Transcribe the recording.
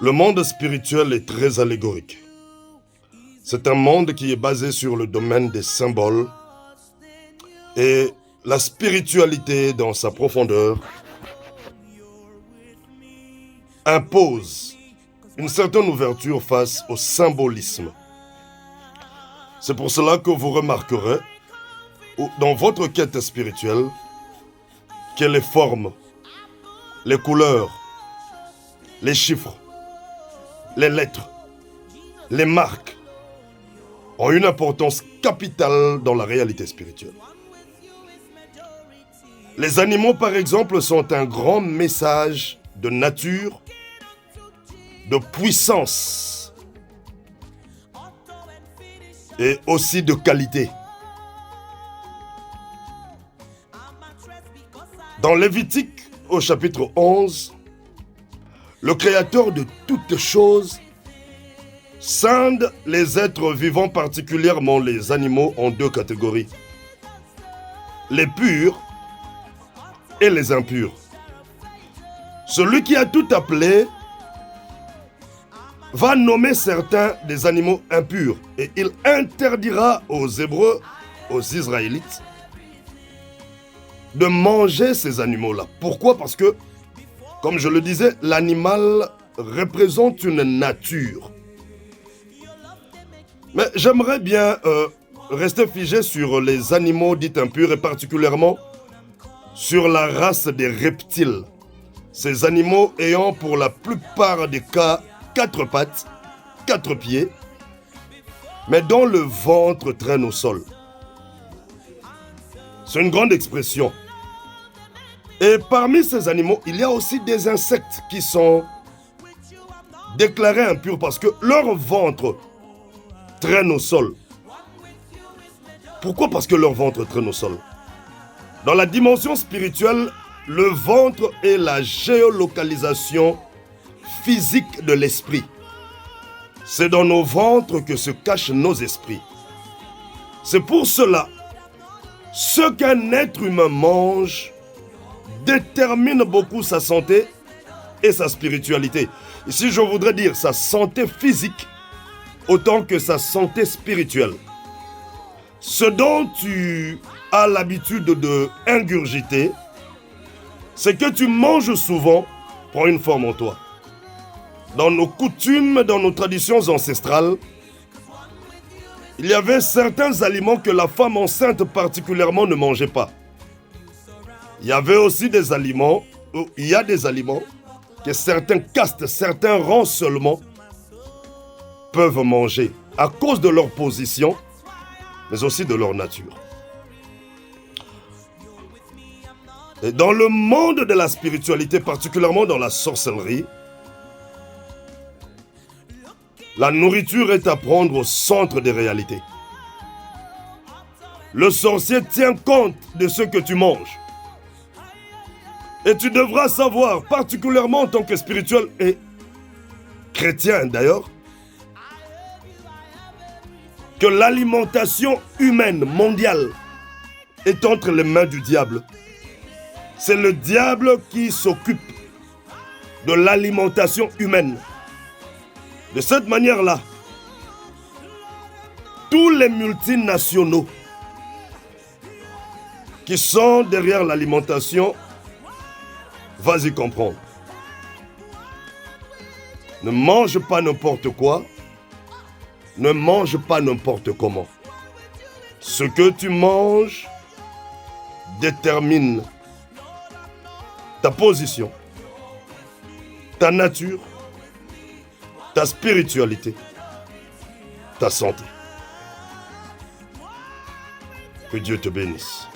Le monde spirituel est très allégorique. C'est un monde qui est basé sur le domaine des symboles et la spiritualité dans sa profondeur impose une certaine ouverture face au symbolisme. C'est pour cela que vous remarquerez dans votre quête spirituelle que les formes, les couleurs, les chiffres, les lettres, les marques ont une importance capitale dans la réalité spirituelle. Les animaux, par exemple, sont un grand message de nature, de puissance et aussi de qualité. Dans Lévitique, au chapitre 11, le Créateur de toutes choses scinde les êtres vivants, particulièrement les animaux, en deux catégories. Les purs et les impurs. Celui qui a tout appelé va nommer certains des animaux impurs et il interdira aux Hébreux, aux Israélites, de manger ces animaux-là. Pourquoi? Parce que, comme je le disais, l'animal représente une nature. Mais j'aimerais bien rester figé sur les animaux dits impurs et particulièrement sur la race des reptiles. Ces animaux ayant pour la plupart des cas 4 pattes, 4 pieds, mais dont le ventre traîne au sol. C'est une grande expression. Et parmi ces animaux, il y a aussi des insectes qui sont déclarés impurs parce que leur ventre traîne au sol. Pourquoi? Parce que leur ventre traîne au sol. Dans la dimension spirituelle, le ventre est la géolocalisation physique de l'esprit. C'est dans nos ventres que se cachent nos esprits. C'est pour cela, ce qu'un être humain mange détermine beaucoup sa santé et sa spiritualité. Ici, je voudrais dire sa santé physique autant que sa santé spirituelle. Ce dont tu as l'habitude de ingurgiter, c'est que tu manges souvent, prend une forme en toi. Dans nos coutumes, dans nos traditions ancestrales, il y avait certains aliments que la femme enceinte particulièrement ne mangeait pas. Il y avait aussi des aliments, ou il y a des aliments que certains castes, certains rangs seulement peuvent manger à cause de leur position, mais aussi de leur nature. Et dans le monde de la spiritualité, particulièrement dans la sorcellerie, la nourriture est à prendre au centre des réalités. Le sorcier tient compte de ce que tu manges. Et tu devras savoir, particulièrement en tant que spirituel et chrétien d'ailleurs, que l'alimentation humaine mondiale est entre les mains du diable. C'est le diable qui s'occupe de l'alimentation humaine. De cette manière-là, tous les multinationaux qui sont derrière l'alimentation, vas-y comprendre. Ne mange pas n'importe quoi, ne mange pas n'importe comment. Ce que tu manges détermine ta position, ta nature, ta spiritualité, ta santé. Que Dieu te bénisse.